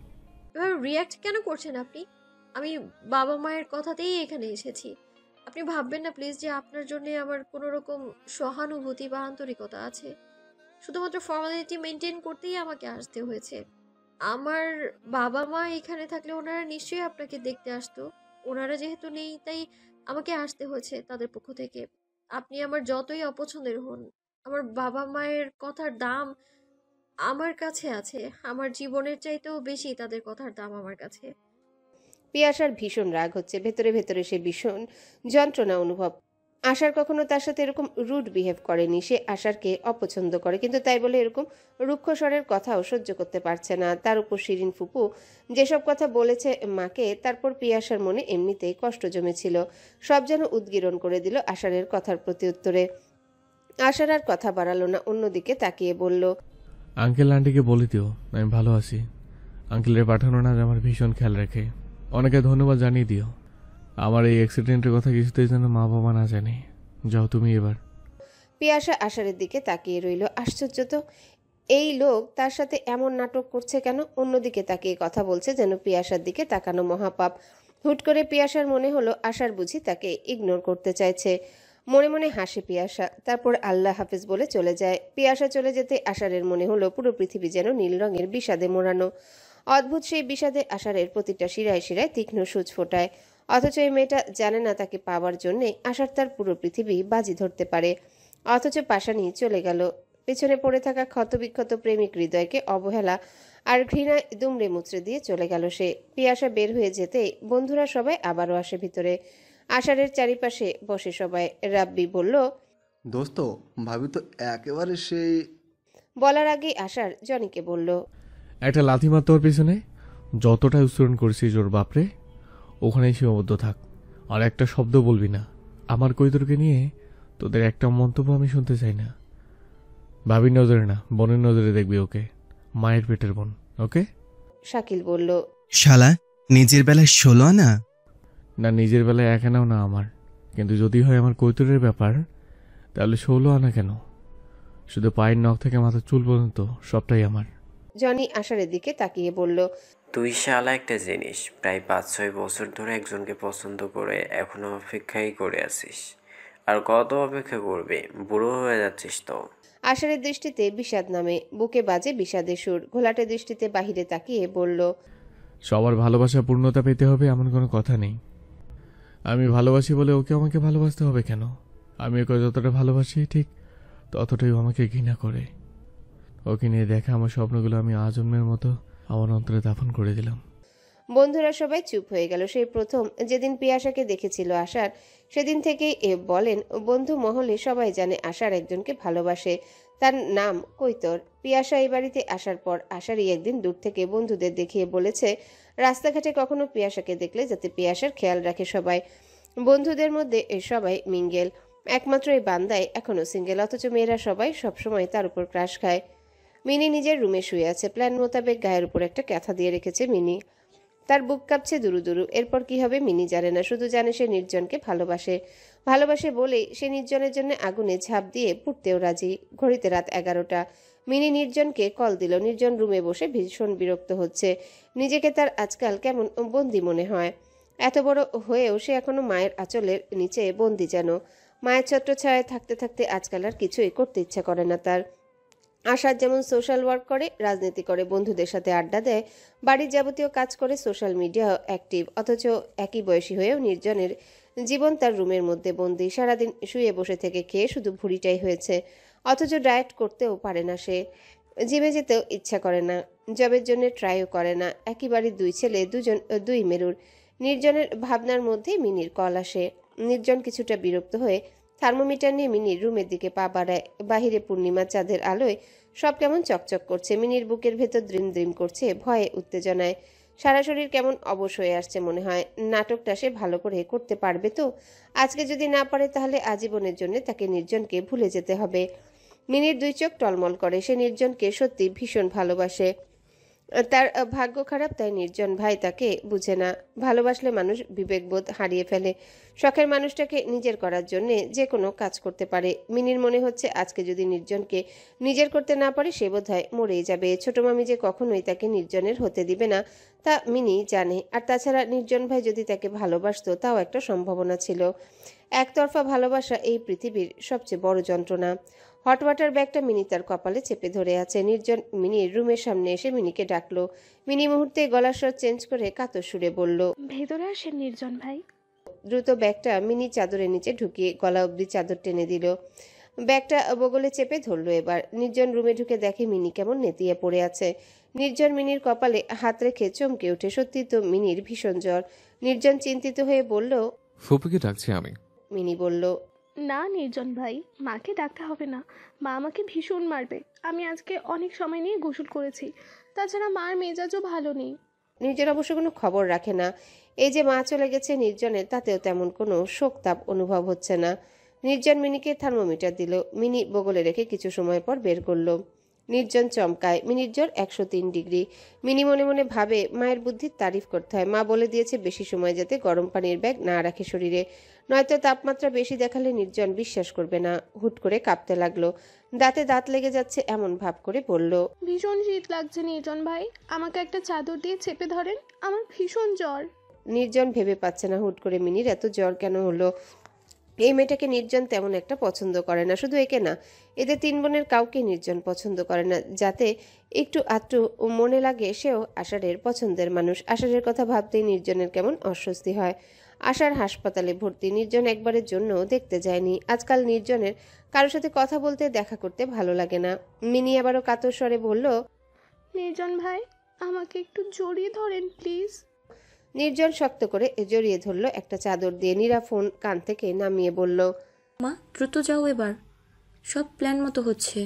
এবার রিয়্যাক্ট কেন করছেন আপনি? আমি বাবা মায়ের কথাতেই এখানে এসেছি। আপনি ভাববেন না প্লিজ যে আপনার জন্য আমার কোনো রকম সহানুভূতি বা আন্তরিকতা আছে। শুধুমাত্র ফর্মালিটি মেনটেন করতেই আমাকে আসতে হয়েছে। আমার বাবা মা এখানে থাকলে ওনারা নিশ্চয়ই আপনাকে দেখতে আসতো। ওনারা যেহেতু নেই তাই আমাকে আসতে হয়েছে তাদের পক্ষ থেকে। আপনি আমার যতই অপছন্দের হন, আমার বাবা মায়ের কথার দাম আমার কাছে আছে। আমার জীবনের চাইতেও বেশি তাদের কথার দাম আমার কাছে। পিয়াসার ভীষণ রাগ হচ্ছে। ভেতরে ভেতরে সে ভীষণ যন্ত্রণা অনুভব। আশার কখনো তার সাথে এরকম রুড বিহেভ করেনি। সে আশারকে অপছন্দ করে, কিন্তু তাই বলে এরকম রুক্ষ স্বরের কথাও সহ্য করতে পারছে না। তার উপর শিরিন ফুপু যেসব কথা বলেছে মাকে, তারপর পিয়াসার মনে এমনিতেই কষ্ট জমেছিল। সব যেন উদ্গীরণ করে দিল আশারের কথার প্রতি উত্তরে। আশার আর কথা বাড়ালো না, অন্যদিকে তাকিয়ে বলল, আঙ্কেল আন্টিকে বলে দিও আমি ভালো আছি। আঙ্কেলের পাঠানো না আমার ভীষণ খেয়াল রাখে, অনেকে ধন্যবাদ জানিয়ে দিও। আমার এই অ্যাক্সিডেন্টের কথা কিছুতেই যেন মা বাবা না জানে। যাও তুমি এবার। পিয়াসা আশারের দিকে তাকিয়ে রইল। আশ্চর্য তো, এই লোক তার সাথে এমন নাটক করছে কেন? অন্যদিকে তাকিয়ে কথা বলছে যেন পিয়াসার দিকে তাকানো মহাপাপ। হুট করে পিয়াসার মনে হলো আশার বুঝি তাকে ইগনোর করতে চাইছে। মনে মনে হাসে পিয়াসা, তারপর আল্লাহ হাফেজ বলে চলে যায়। পিয়াসা চলে যেতে আশারের মনে হলো পুরো পৃথিবী যেন নীল রঙের বিষাদে মোড়ানো। অদ্ভুত সেই বিষাদে আশারের প্রতিটা শিরায় শিরায় তীক্ষ্ণ সূচ ফোটায়। অথচ এই মেয়েটা জানে না তাকে পাওয়ার জন্যে আশার তার পুরো পৃথিবী বাজি ধরতে পারে। অথচ পাশানি চলে গেল। পেছনে পড়ে থাকা ক্ষতবিক্ষত প্রেমিক হৃদয়কে অবহেলা আর ঘৃণায় দুমড়ে মুচড়ে দিয়ে চলে গেল সে। পিয়াসা বের হয়ে যেতেই বন্ধুরা সবাই আবারও আসে ভিতরে। আশারের চারিপাশে বসে সবাই। রাব্বি বলল, দোস্ত ভাবি তো একেবারে সেই। বলার আগেই আশার জনিকে বলল, একটা লাথি মার তোর পিছনে। যতটা উচ্চারণ করছিস ওর বাপরে, ওখানেই সীমাবদ্ধ থাক। আর একটা শব্দ বলবি না আমার কৈতরকে নিয়ে। তোদের একটা মন্তব্য আমি শুনতে চাই না। ভাবির নজরে না, বোনের নজরে দেখবি ওকে, মায়ের পেটের বোন। ওকে? শাকিল বলল, শালা নিজের বেলায় 16 আনা? না, নিজের বেলায় এক আনাও না আমার, কিন্তু যদি হয় আমার কৈতরের ব্যাপার তাহলে 16 আনা কেন? শুধু পায়ের নখ থেকে মাথার চুল পর্যন্ত সবটাই আমার। জনি আশারের দিকে তাকিয়ে বলল, তুই শালা একটা জিনিস, প্রায় 5-6 বছর ধরে একজনকে পছন্দ করে এখনো অপেক্ষাই করে আছিস। আর কত অপেক্ষা করবি? বুড়ো হয়ে যাচ্ছিস তো। আশারের দৃষ্টিতে বিষাদ নামে, বুকে বাজে বিষাদের সুর। ঘোলাটে দৃষ্টিতে বাহিরে তাকিয়ে বলল, সবার ভালোবাসা পূর্ণতা পেতে হবে এমন কোনো কথা নেই। আমি ভালোবাসি বলে ওকে আমাকে ভালোবাসতে হবে কেন? আমি ওকে যতটা ভালোবাসি ঠিক ততটাই আমাকে ঘৃণা করে। ওকে নিয়ে দেখা আমার স্বপ্নগুলো আমি আজন্মের মতো আমার অন্তরে দাফন করে দিলাম। বন্ধুরা সবাই চুপ হয়ে গেল। সেই প্রথম যেদিন পিয়াসাকে দেখেছিল আশার, সেদিন থেকেই বলেন বন্ধু মহলে সবাই জানে আশার একজনকে ভালোবাসে, তার নাম কৈতর। পিয়াসা এই বাড়িতে আসার পর আশারই একদিন দূর থেকে বন্ধুদের দেখিয়ে বলেছে রাস্তাঘাটে কখনো পিয়াসাকে দেখলে যাতে পিয়াসার খেয়াল রাখে সবাই। বন্ধুদের মধ্যে সবাই মিঙ্গেল, একমাত্র এই বান্দাই এখনো সিঙ্গেল, অথচ মেয়েরা সবাই সবসময় তার উপর ক্রাশ খায়। মিনি নিজের রুমে শুয়ে আছে। প্ল্যান মোতাবেক গায়ের উপর একটা ক্যাথা দিয়ে রেখেছে মিনি। তার বুক কাঁপছে দুরু দুরু। এরপর কি হবে মিনি জানে না, শুধু জানে সে নির্জনকে ভালোবাসে বলেই সে নির্জনের জন্য আগুনে ঝাঁপ দিয়ে পুড়তেও রাজি। ঘড়িতে রাত 11টা। মিনি নির্জনকে কল দিল। নির্জন রুমে বসে ভীষণ বিরক্ত হচ্ছে। নিজেকে তার আজকাল কেমন বন্দি মনে হয়। এত বড় হয়েও সে এখনো মায়ের আঁচলের নিচে বন্দি যেন। মায়ের ছত্রছায়ায় থাকতে থাকতে আজকাল আর কিছুই করতে ইচ্ছা করে না তার। আশার যেমন সোশ্যাল ওয়ার্ক করে, রাজনীতি করে, বন্ধুদের সাথে আড্ডা দেয়, বাড়ির যাবতীয় কাজ করে, সোশ্যাল মিডিয়া অ্যাক্টিভ, অথচ একই বয়সী হয়েও নির্জনের জীবন তার রুমের মধ্যে বন্দি। সারাদিন শুয়ে বসে থেকে খেয়ে শুধু ভুঁড়িটাই হয়েছে, অথচ ডায়েট করতেও পারে না সে। জিমে যেতেও ইচ্ছা করে না, জবের জন্য ট্রাইও করে না। একই বাড়ির দুই ছেলে, দুই মেরুর। নির্জনের ভাবনার মধ্যেই মিনির কল আসে। নির্জন কিছুটা বিরক্ত হয়ে থার্মোমিটার নিয়ে মিনির রুমের দিকে পা বাড়ায়। বাহিরে পূর্ণিমা চাঁদের আলোয় সব কেমন চকচক করছে। মিনির বুকের ভেতর দ্রিম দ্রিম করছে ভয়ে, উত্তেজনায়। সারা শরীর কেমন অবশ হয়ে আসছে মনে হয়। নাটকটা সে ভালো করে করতে পারবে তো? আজকে যদি না পারে তাহলে আজীবনের জন্য তাকে নির্জনকে ভুলে যেতে হবে। মিনির দুই চোখ টলমল করে। সে নির্জনকে সত্যি ভীষণ ভালোবাসে। তার ভাগ্য খারাপ তাই নির্জন ভাই তাকে বুঝে না। ভালোবাসলে মানুষ বিবেকবোধ হারিয়ে ফেলে। শখের মানুষটাকে নিজের করার জন্য যে কোনো কাজ করতে পারে। মিনির মনে হচ্ছে আজকে যদি নির্জনকে নিজের করতে না পারে সে বোধহয় মরেই যাবে। ছোট মামি যে কখনোই তাকে নির্জনের হতে দিবে না তা মিনি জানে। আর তাছাড়া নির্জন ভাই যদি তাকে ভালোবাসতো তাও একটা সম্ভাবনা ছিল। একতরফা ভালোবাসা এই পৃথিবীর সবচেয়ে বড় যন্ত্রণা। হট ওয়াটার ব্যাগটা মিনি তার কপালে চেপে ধরে আছে। নির্জন মিনির রুমের সামনে এসে মিনিকে ডাকলো। মিনি মুহূর্তে গলার স্বর চেঞ্জ করে কাতর সুরে বলল, ভেতরে আসেন নির্জন ভাই। দ্রুত ব্যাগটা মিনি চাদরের নিচে ঢুকিয়ে গলা অবধি চাদর টেনে দিল। ব্যাগটা বগলে চেপে ধরলো। এবার নির্জন রুমে ঢুকে দেখে মিনি কেমন নেতিয়ে পড়ে আছে। নির্জন মিনির কপালে হাত রেখে চমকে ওঠে। সত্যি তো মিনির ভীষণ জ্বর। নির্জন চিন্তিত হয়ে বলল, ফুপুকে ডাকছি আমি। মিনি বলল, না নির্জন ভাই, মাকে ডাকতে হবে না, মা আমাকে ভীষণ মারবে। আমি আজকে অনেক সময় নিয়ে গোসল করেছি, তাছাড়া মার মেজাজও ভালো নেই। নির্জন অবশ্য কোনো খবর রাখে না। এই যে মা চলে গেছে নির্জনের, তাতেও তেমন কোনো শোকতাপ অনুভব হচ্ছে না। নির্জন মিনিকে থার্মোমিটার দিল। মিনি বগলে রেখে কিছু সময় পর বের করলো। নির্জন চমকায়। মিনির জ্বর 103 ডিগ্রি। মিনি মনে মনে ভাবে মায়ের বুদ্ধির তারিফ করতে হয়। মা বলে দিয়েছে বেশি সময় যাতে গরম পানির ব্যাগ না রাখে শরীরে, নয়তো তাপমাত্রা বেশি দেখালে নির্জন বিশ্বাস করবে না। হুট করে কাঁপতে লাগলো। দাঁতে দাঁত লেগে যাচ্ছে এমন ভাব করে বলল, ভীষণ শীত লাগছে নির্জন ভাই, আমাকে একটা চাদর দিয়ে চেপে ধরেন, আমার ভীষণ জ্বর। নির্জন ভেবে পাচ্ছে না হুট করে মিনির এত জ্বর কেন হলো। এই মেয়েটাকে নির্জন তেমন একটা পছন্দ করে না। শুধু একে না, এদের 3 বোনের কাউকে নির্জন পছন্দ করে না। যাতে একটু আধটু মনে লাগে সেও আষাঢ়ের পছন্দের মানুষ। আষাঢ়ের কথা ভাবতেই নির্জনের কেমন অস্বস্তি হয়। আষাঢ় হাসপাতালে ভর্তি। নির্জন একবারের জন্য দেখতে যায়নি। আজকাল নির্জনের কারোর সাথে কথা বলতে, দেখা করতে ভালো লাগে না। মিনি আবারও কাতর স্বরে বলল, নির্জন ভাই, আমাকে একটু জড়িয়ে ধরেন প্লিজ। নির্জন শক্ত করে জড়িয়ে ধরলো একটা চাদর দিয়ে। নীরা ফোন কান থেকে নামিয়ে বলল, মা দ্রুত যাও, এবার সব প্ল্যান মতো হচ্ছে।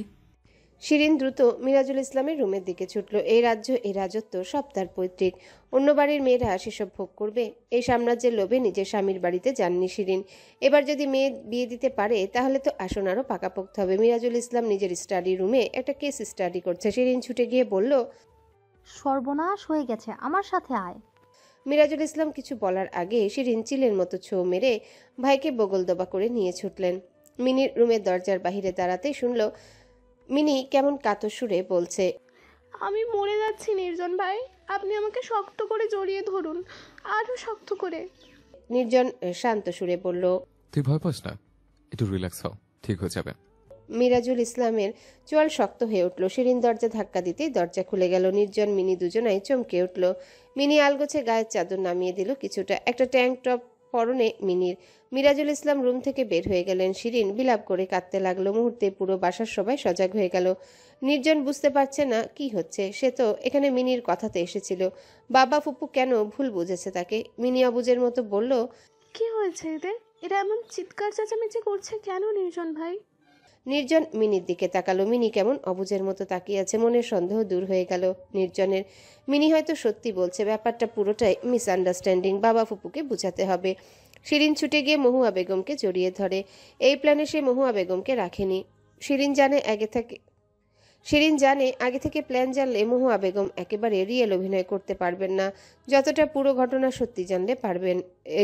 শিরিন দ্রুত মিরাজুল ইসলামের রুমের দিকে ছুটল। এই রাজ্য, এই রাজত্ব সব তার পৈতৃক। অন্য বাড়ির মেয়েরা সেসব ভোগ করবে? এই সাম্রাজ্যের লোভে নিজের স্বামীর বাড়িতে যাননি শিরিন। এবার যদি মেয়ে বিয়ে দিতে পারে তাহলে তো আসন আরও পাকাপোক্ত হবে। মিরাজুল ইসলাম নিজের স্টাডি রুমে একটা কেস স্টাডি করছে। শিরিন ছুটে গিয়ে বলল, সর্বনাশ হয়ে গেছে, আমার সাথে আয়। মিরাজুল ইসলাম কিছু বলার আগে শিরিন চিলের মতো ছো মেরে ভাইকে বগলদবা করে নিয়ে ছুটলেন। মিনির রুমের দরজার বাহিরে দাঁড়াতেই শুনল মিনি কেমন কাতর সুরে বলছে, আমি মরে যাচ্ছি নির্জন ভাই, আপনি আমাকে শক্ত করে জড়িয়ে ধরুন, আরো শক্ত করে। নির্জন শান্ত সুরে বলল, তুই ভয় পাস না, একটু রিল্যাক্স হও, ঠিক হয়ে যাবে। মিরাজুল ইসলামের চোয়াল শক্ত হয়ে উঠল। শিরিন দরজা ধাক্কা দিতেই দরজা খুলে গেল। নির্জন মিনি দুজনাই চমকে উঠল। মিনি আলগোছে গায়ের চাদর নামিয়ে দিল কিছুটা। একটা ট্যাঙ্ক টপ পরনে মিনির। মিরাজুল ইসলাম রুম থেকে বের হয়ে গেলেন। শিরিন বিলাপ করে কাঁদতে লাগলো। মুহূর্তে পুরো বাসার সবাই সজাগ হয়ে গেল। নির্জন বুঝতে পারছে না কি হচ্ছে। সে তো এখানে মিনির কথাতে এসেছিল। বাবা ফুপু কেন ভুল বুঝেছে তাকে? মিনি অবুজের মতো বলল, কি হয়েছে এদের? এরা এমন চিৎকার চেঁচামেচি করছে কেন নির্জন ভাই? নির্জন মিনির দিকে তাকালো। মিনি কেমন অবুজের মতো তাকিয়ে আছে। মনের সন্দেহ দূর হয়ে গেল নির্জনের। মিনি হয়তো সত্যি বলছে। ব্যাপারটা পুরোটাই মিসআন্ডারস্ট্যান্ডিং। বাবা ফুপুকে বুঝাতে হবে। শিরিন ছুটে গিয়ে মহুয়া বেগমকে জড়িয়ে ধরে। এই প্ল্যানে সে মহুয়া বেগমকে রাখেনি। শিরিন জানে আগে থেকে প্ল্যান জানলে মহুয়া বেগম একেবারে রিয়েল অভিনয় করতে পারবেন না। যতটা পুরো ঘটনা সত্যি জানলে পারবেন।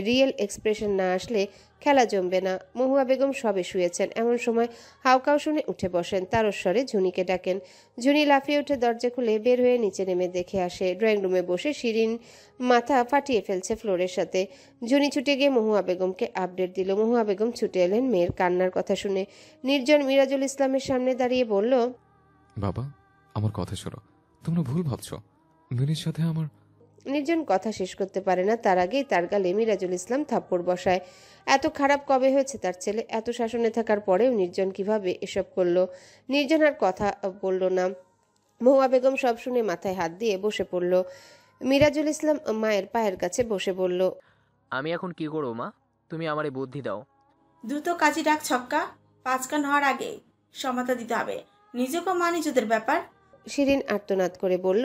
রিয়েল এক্সপ্রেশন না আসলে খেলা জমবে না। মহুয়া বেগম সবে শুয়েছেন। এমন সময় হাউকাউ শুনে উঠে বসেন। তারস্বরে ঝুনিকে ডাকেন। ঝুনি লাফিয়ে উঠে দরজা খুলে বের হয়ে নিচে নেমে দেখে আসে ড্রয়িং রুমে বসে শিরিন মাথা ফাটিয়ে ফেলছে ফ্লোরের সাথে। ঝুনি ছুটে গিয়ে মহুয়া বেগমকে আপডেট দিল। মহুয়া বেগম ছুটে এলেন মেয়ের কান্নার কথা শুনে। নির্জন মিরাজুল ইসলামের সামনে দাঁড়িয়ে বলল, বাবা, আমার কথা শোনো। তোমরা ভুল ভাবছো। মিনির সাথে আমার। নির্জন কথা শেষ করতে পারে না, তার আগেই তার গালে মিরাজুল ইসলাম থাপ্পড় বসায়। এত খারাপ কবে হয়েছে তার ছেলে? এত শাসনে থাকার পরেও নির্জন কিভাবে এসব করলো? নির্জন আর কথা বলল না। মহুয়া বেগম সব শুনে মাথায় হাত দিয়ে বসে পড়ল। মিরাজুল ইসলাম মায়ের পায়ের কাছে বসে বলল, আমি এখন কি করবো মা? তুমি আমারে বুদ্ধি দাও। দ্রুত কাজী ডাক ছক্কা। 5 কান হওয়ার আগে সমাধা দিতে হবে। নিজেকে নিজেদের ব্যাপার। শিরিন আর্তনাদ করে বলল,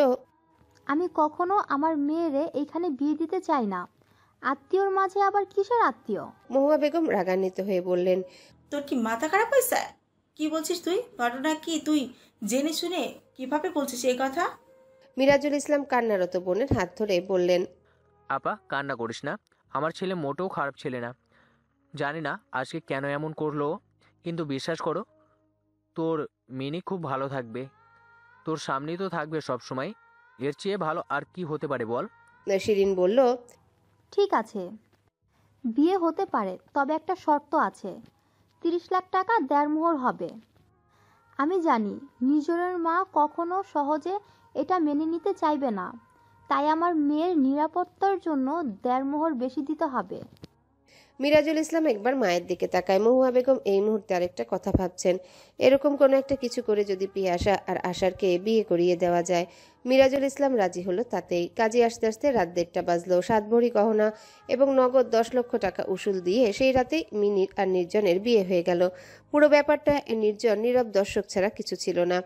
আমি কখনো আমার মেয়েরে এইখানে বিয়ে দিতে চাই না। আত্মীয়র মাঝে আবার কিসের আত্মীয়? মহুয়া বেগম রাগান্বিত হয়ে বললেন, তোর কি মাথা খারাপ হয়েছে? কি বলছিস তুই? ঘটনা কি তুই জেনে শুনে কিভাবে বলছিস এই কথা? মিরাজুল ইসলাম কান্নারত বোনের হাত ধরে বললেন, আপা কান্না করিস না। আমার ছেলে মোটেও খারাপ ছেলে না। জানি না আজকে কেন এমন করলো, কিন্তু বিশ্বাস করো তোর মিনি খুব ভালো থাকবে। তোর সামনেই তো থাকবে সব সময়। এর চেয়ে ভালো আর কি হতে পারে বল? শিরিন বলল, ঠিক আছে, বিয়ে হতে পারে, তবে একটা শর্ত আছে। 30 লাখ টাকা দেড়মোহর হবে। আমি জানি নিজরের মা কখনো সহজে এটা মেনে নিতে চাইবে না, তাই আমার মেয়ের নিরাপত্তার জন্য দেড়মোহর বেশি দিতে হবে। মিরাজুল ইসলাম একবার মায়ের দিকে তাকায়। মহুয়া বেগম এই মুহূর্তে আরেকটা কথা ভাবছেন। এরকম কোনো একটা কিছু করে যদি পিয়াসা আর আশারকে বিয়ে করিয়ে দেওয়া যায়। মিরাজুল ইসলাম রাজি হলো তাতেই। কাজে আসতে আসতে রাত 1:30 বাজলো। 7 ভরি গহনা এবং নগদ 10 লক্ষ টাকা উসুল দিয়ে সেই রাতেই মিনির আর নির্জনের বিয়ে হয়ে গেল। পুরো ব্যাপারটা নির্জন নীরব দর্শক ছাড়া কিছু ছিল না।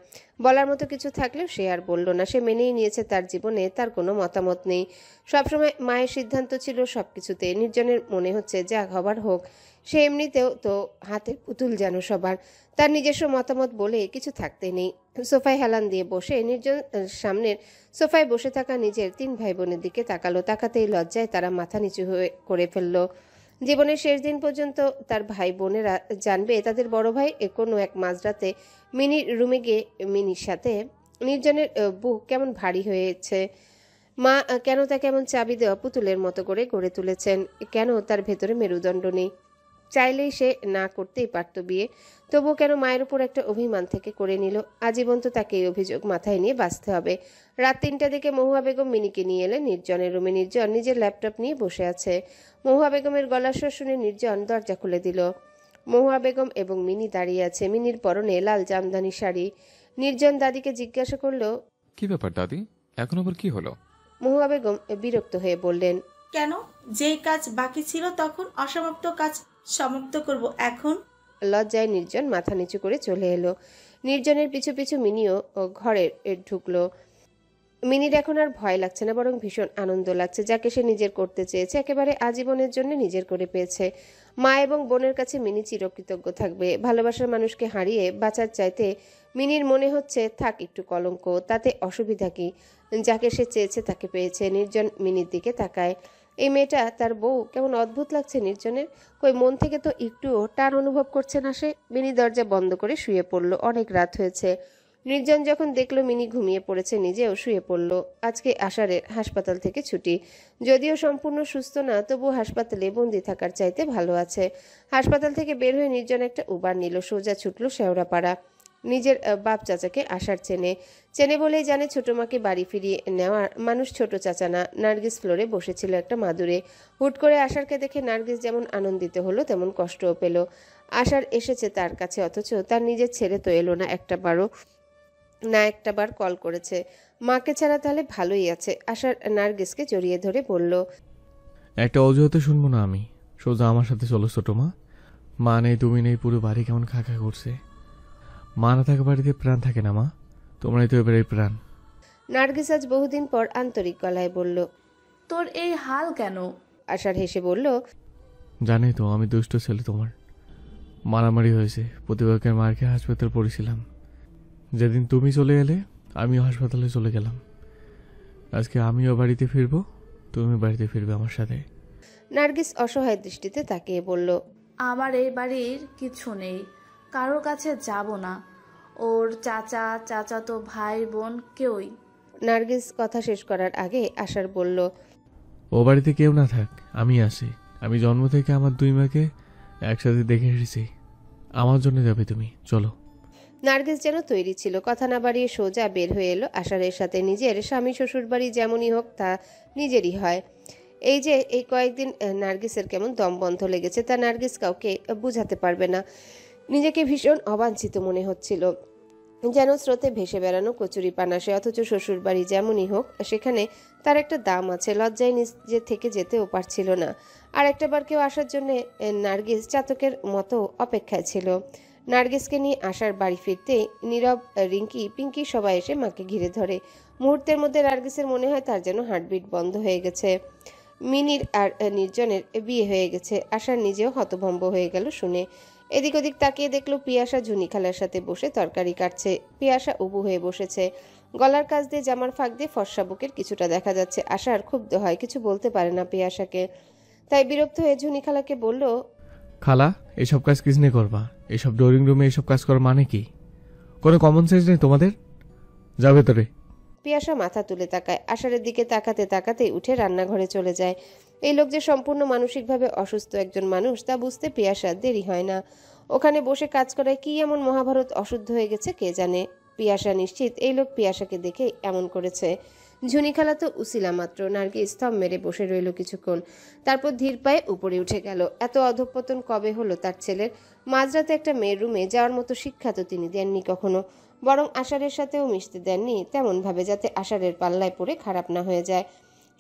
বলার মতো কিছু থাকলেও সে আর বলল না। সে মেনেই নিয়েছে তার জীবনে তার কোনো মতামত নেই। সবসময় মায়ের সিদ্ধান্ত ছিল সবকিছুতে। নির্জনের মনে হচ্ছে যা হবার হোক। সে এমনিতেও তো হাতের পুতুল যেন সবার। তার নিজস্ব মতামত বলে কিছু থাকতে নেই। সোফায় হেলান দিয়ে বসে নির্জন সামনের সোফায় বসে থাকা নিজের 3 ভাই বোনের দিকে তাকালো। তাকাতেই লজ্জায় তারা মাথা নিচু হয়ে করে ফেললো। জীবনের শেষ দিন পর্যন্ত তার ভাই বোনেরা জানবে তাদের বড় ভাই কোনো এক মাঝরাতে মিনির রুমে গিয়ে মিনির সাথে নির্জনের বুক কেমন ভারী হয়েছে। মা কেন তাকে এমন চাবি দেওয়া পুতুলের মতো করে গড়ে তুলেছেন? কেন তার ভেতরে মেরুদণ্ড নেই? চাইলেই সে না করতেই পারত বিয়ে। তবুও কেন মায়ের উপর একটা অভিমান থেকে করে নিল? আজীবন তো তাকে এই অভিযোগ মাথায় নিয়ে বাঁচতে হবে। রাত 3টার দিকে মহুয়া বেগম মিনিকে নিয়ে এলেন নির্জনের রুমে। নির্জন নিজের ল্যাপটপ নিয়ে বসে আছে। মহুয়া বেগমের গলার স্বর শুনে নির্জন দরজা খুলে দিল। মহুয়া বেগম এবং মিনি দাঁড়িয়ে আছে। মিনির পরনে লাল জামদানি শাড়ি। নির্জন দাদিকে জিজ্ঞাসা করলো, কি ব্যাপার দাদি, এখন আবার কি হলো? মহুয়া বেগম বিরক্ত হয়ে বললেন, কেন? যে কাজ বাকি ছিল তখন অসমাপ্ত কাজ সমাপ্ত করব এখন? লজ্জায় নির্জন মাথা নিচু করে চলে এলো। নির্জনের পিছু পিছু মিনিও ঘরে ঢুকলো। মিনির এখন আর ভয় লাগছে না, বরং ভীষণ আনন্দ লাগছে। যাকে সে নিজের করতে চেয়েছে একেবারে আজীবনের জন্য নিজের করে পেয়েছে। মা এবং বোনের কাছে মিনি চিরকৃতজ্ঞ থাকবে। ভালোবাসার মানুষকে হারিয়ে বাঁচার চাইতে মিনির মনে হচ্ছে থাক একটু কলঙ্ক, তাতে অসুবিধা কি? যাকে সে চেয়েছে তাকে পেয়েছে। নির্জন মিনির দিকে তাকায়। এই মেয়েটা তার বউ, কেমন অদ্ভুত লাগছে নির্জনের। কই মন থেকে তো একটুও টান অনুভব করছে না সে। মিনি দরজা বন্ধ করে শুয়ে পড়ল। অনেক রাত হয়েছে। নির্জন যখন দেখলো মিনি ঘুমিয়ে পড়েছে নিজেও শুয়ে পড়ল। আজকে আষাঢ়ের হাসপাতাল থেকে ছুটি। যদিও সম্পূর্ণ সুস্থ না, তবু হাসপাতালে বন্দি থাকার চাইতে ভালো আছে। হাসপাতাল থেকে বের হয়ে নির্জন একটা উবার নিল। সোজা ছুটল শেওড়াপাড়া। নিজের বাপ চাচাকে আশার চেনে বলেই জানে ছোট মাকে বাড়ি ফিরিয়ে নেওয়ার মানুষ ছোট চাচা না। নার্গিস ফ্লোরে বসেছিল একটা মাদুরে। হুট করে আশারকে দেখে নার্গিস যেমন আনন্দিত হলো তেমন কষ্টও পেল। আশার এসেছে তার কাছে, অথচ তার নিজের ছেলে তো এলো না একটাবার কল করেছে। মাকে ছাড়া তাহলে ভালোই আছে। আশার নার্গিসকে জড়িয়ে ধরে বলল, একটা অজুহাতে শুনবো না আমি, সোজা আমার সাথে চলো ছোট মা। মা নেই তুমি নেই, পুরো বাড়ি কেমন খা খা করছে। মা না থাকা বাড়িতে প্রাণ থাকে না মা, তোমরাই তো এবারে প্রাণ। নার্গিস আজ বহুদিন পর আন্তরিক গলায় বলল, তোর এই হাল কেন? আশার হেসে বলল, জানি তো আমি দুষ্ট ছেলে, তোমার মারামারি হয়েছে, প্রতিপক্ষের মারকে হাসপাতাল পড়েছিলাম। যেদিন তুমি চলে এলে আমিও হাসপাতালে চলে গেলাম। আজকে আমিও বাড়িতে ফিরবো, তুমি বাড়িতে ফিরবে আমার সাথে। নার্গিস অসহায় দৃষ্টিতে তাকিয়ে বলল, আমার এই বাড়ির কিছু নেই, কারোর কাছে যাব না। ওর চাচা তো ভাই বোন কেউই। নার্গিস কথা শেষ করার আগে আশার বলল, ও বাড়িতে কেউ না থাক, আমি আসি। আমি জন্ম থেকে আমার দুই মাকে একসাথে দেখে এসেছি, আমার জন্য যাবে তুমি, চলো। নার্গিস যেন তৈরি ছিল, কথা না বাড়িয়ে সোজা বের হয়ে এলো আশারের সাথে। নিজের স্বামী শ্বশুর বাড়ি যেমনই হোক তা নিজেরই হয়। এই কয়েকদিন নার্গিসের কেমন দম বন্ধ লেগেছে, তা নার্গিস কাউকে বুঝাতে পারবে না। নিজেকে ভীষণ অবাঞ্ছিত মনে হচ্ছিল, যেন স্রোতে ভেসে বেড়ানো কচুরি পানা সে। অথচ শ্বশুর বাড়ি যেমনই হোক সেখানে তার একটা দাম আছে। লজ্জায় নিজে থেকে যেতেও পারছিল না। আর একটাবার কেউ আসার জন্য নার্গিস চাতকের মতো অপেক্ষায় ছিল। নার্গিসকে নিয়ে আসার বাড়ি ফিরতেই নীরব, রিঙ্কি, পিঙ্কি সবাই এসে মাকে ঘিরে ধরে। মুহূর্তের মধ্যে নার্গিসের মনে হয় তার যেন হার্টবিট বন্ধ হয়ে গেছে। মিনির আর নির্জনের বিয়ে হয়ে গেছে। আশার নিজেও হতভম্ব হয়ে গেল শুনে। এদিক ওদিক তাকিয়ে দেখলো পিয়াসা ঝুনি খালার সাথে বসে তরকারি কাটছে। পিয়াসা উবু হয়ে বসেছে, গলার কাছ দিয়ে জামার ফাঁক দিয়ে ফর্সা বুকের কিছুটা দেখা যাচ্ছে। আশার ক্ষুব্ধ হয়, কিছু বলতে পারে না পিয়াসাকে। তাই বিরক্ত হয়ে ঝুনি খালাকে বলল, খালা এসব কাজ কিসনে করবা? এসব ড্রয়িং রুমে এসব কাজ করার মানে কি? কোনো কমন সেন্স নেই তোমাদের? যাবে তোরে। পিয়াসা মাথা তুলে তাকায়। আশারের দিকে তাকাতে তাকাতেই উঠে রান্নাঘরে চলে যায়। এই লোক যে সম্পূর্ণ মানসিকভাবে অসুস্থ একজন মানুষ তা বুঝতে পিয়াসার দেরি হয় না। ওখানে বসে কাজ করায় কি এমন মহাভারত অশুদ্ধ হয়ে গেছে কে জানে। পিয়াসা নিশ্চিত এই লোক পিয়াসাকে দেখে এমন করেছে। ঝুনি খালা তো উসিলা মাত্র। নার্গিস স্তম্ভ মেরে বসে রইল কিছুক্ষণ, তারপর ধীর পায়ে উপরে উঠে গেল। এত অধঃপতন কবে হলো তার ছেলের? মাঝরাতে একটা মেয়ের রুমে যাওয়ার মতো শিক্ষা তো তিনি দেননি কখনো, বরং আষাঢ়ের সাথেও মিশতে দেননি তেমন ভাবে, যাতে আষাঢ়ের পাল্লায় পড়ে খারাপ না হয়ে যায়।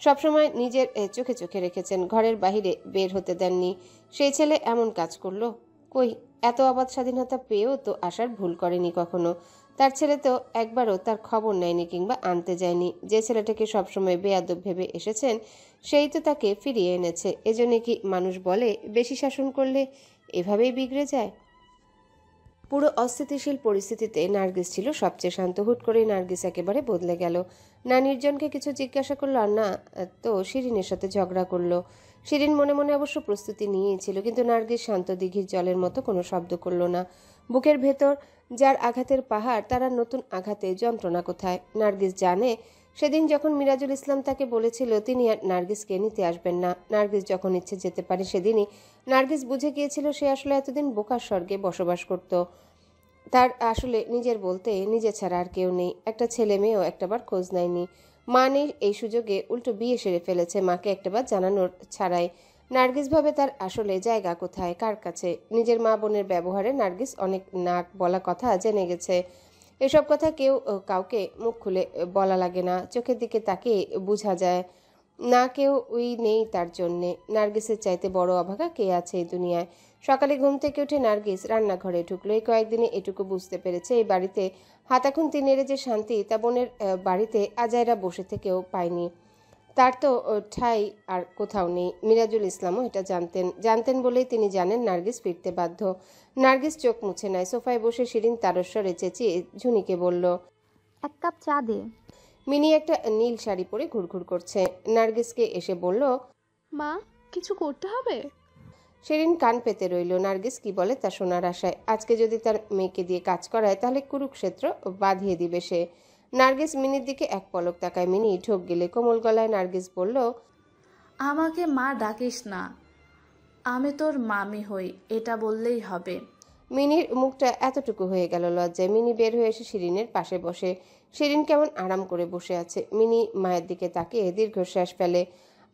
সবসময় নিজের চোখে চোখে রেখেছেন, ঘরের বাহিরে বের হতে দেননি। সেই ছেলে এমন কাজ করলো? কই, এত অবাধ স্বাধীনতা পেয়েও তো আশার ভুল করেনি কখনো। তার ছেলে তো একবারও তার খবর নেয়নি কিংবা আনতে যায়নি। যে ছেলেটাকে সবসময় বেয়াদব ভেবে এসেছেন সেই তো তাকে ফিরিয়ে এনেছে। এজন্য কি মানুষ বলে বেশি শাসন করলে এভাবেই বিগড়ে যায়? পুরো অস্থিতিশীল পরিস্থিতিতে নার্গিস ছিল সবচেয়ে শান্ত। হুট করেই নার্গিস একেবারে বদলে গেল। না নির্জনকে কিছু জিজ্ঞাসা করলো, আর না তো শিরিনের সাথে ঝগড়া করলো। শিরিন মনে মনে অবশ্য প্রস্তুতি নিয়েই ছিল, কিন্তু নার্গিস শান্ত দিঘির জলের মতো কোনো শব্দ করলো না। বুকের ভেতর যার আঘাতের পাহাড়, তারা নতুন আঘাতে যন্ত্রণা কোথায়? নার্গিস জানে সেদিন যখন মিরাজুল ইসলাম তাকে বলেছিল তিনি আর নার্গিসকে নিতে আসবেন না, নার্গিস যখন ইচ্ছে যেতে পারে, সেদিনই নার্গিস বুঝে গিয়েছিল সে আসলে এতদিন বোকার স্বর্গে বসবাস করত। তার আসলে নিজের বলতে নিজে ছাড়া আর কেউ নেই। একটা ছেলে মেয়েও একটাবার খোঁজ নেয়নি। মা নেই, এই সুযোগে উল্টো বিয়ে সেরে ফেলেছে মাকে একটাবার জানানোর ছাড়াই। নার্গিস ভাবে তার আসলে জায়গা কোথায়, কার কাছে? নিজের মা বোনের ব্যবহারে নার্গিস অনেক নাক বলা কথা জেনে গেছে। এসব কথা কেউ কাউকে মুখ খুলে বলা লাগে না, চোখের দিকে তাকিয়ে বোঝা যায়। না কেউ নেই তার জন্যে। নার্গিসের চাইতে বড় অভাগা কে আছে এই দুনিয়ায়? সকালে ঘুম থেকে উঠে নার্গিস রান্নাঘরে ঢুকলো। এই কয়েকদিনে এটুকু বুঝতে পেরেছে, এই বাড়িতে হাতাখুন্তি নেড়ে যে শান্তি তা বোনের বাড়িতে আজাইরা বসে থেকেও পায়নি। তার তো ঠাঁই আর কোথাও নেই। মিরাজুল ইসলামও এটা জানতেন বলেই তিনি জানেন নার্গিস ফিরতে বাধ্য। নার্গিস চোখ মুছে নেয়। সোফায় বসে শিরিন তারস্বরে চেঁচিয়ে ঝুনিকে বলল, এক কাপ চা দে। মিনি একটা নীল শাড়ি পরে ঘুরঘুর করছে। নার্গিসকে এসে বলল, মা কিছু করতে হবে? শিরিন কান পেতে রইল নার্গিস কি বলে তা শোনার আশায়। আজকে যদি তার মেয়েকে দিয়ে কাজ করায় তাহলে কুরুক্ষেত্র বাঁধিয়ে দিবে সে। নার্গিস মিনির দিকে এক পলক তাকায়। মিনি ঢোক গেলে কোমল গলায় নার্গিস বলল, আমাকে মা ডাকিস না, আমি তোর মামি হই, এটা বললেই হবে। মিনির মুখটা এতটুকু হয়ে গেল লজ্জায়। মিনি বের হয়ে এসে শিরিনের পাশে বসে। শিরিন কেমন আরাম করে বসে আছে। মিনি মায়ের দিকে তাকিয়ে দীর্ঘশ্বাস ফেলে।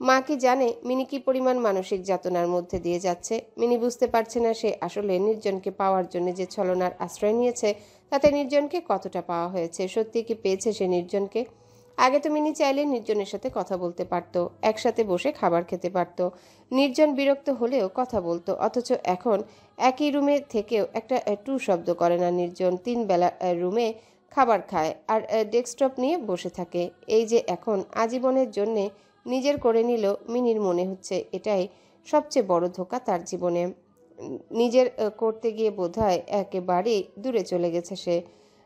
মা কি জানে মিনি কি পরিমাণ মানসিক যাতনার মধ্যে দিয়ে যাচ্ছে? মিনি বুঝতে পারছে না সে আসলে নির্জনকে পাওয়ার জন্য যে ছলনার আশ্রয় নিয়েছে তাতে নির্জনকে কতটা পাওয়া হয়েছে। সত্যি কি পেয়েছে সে নির্জনকে? আগে তো মিনি চাইলে নির্জনের সাথে কথা বলতে পারত, একসাথে বসে খাবার খেতে পারত, নির্জন বিরক্ত হলেও কথা বলতো। অথচ এখন একই রুমে থেকেও একটা টু শব্দ করে না নির্জন। 3 বেলা রুমে খাবার খায় আর ডেস্কটপ নিয়ে বসে থাকে। এই যে এখন আজীবনের জন্যে নিজের করে নিল, মিনির মনে হচ্ছে এটাই সবচেয়ে বড় ধোঁকা তার জীবনে। নিজের করতে গিয়ে বোধহয় একেবারেই দূরে চলে গেছে সে।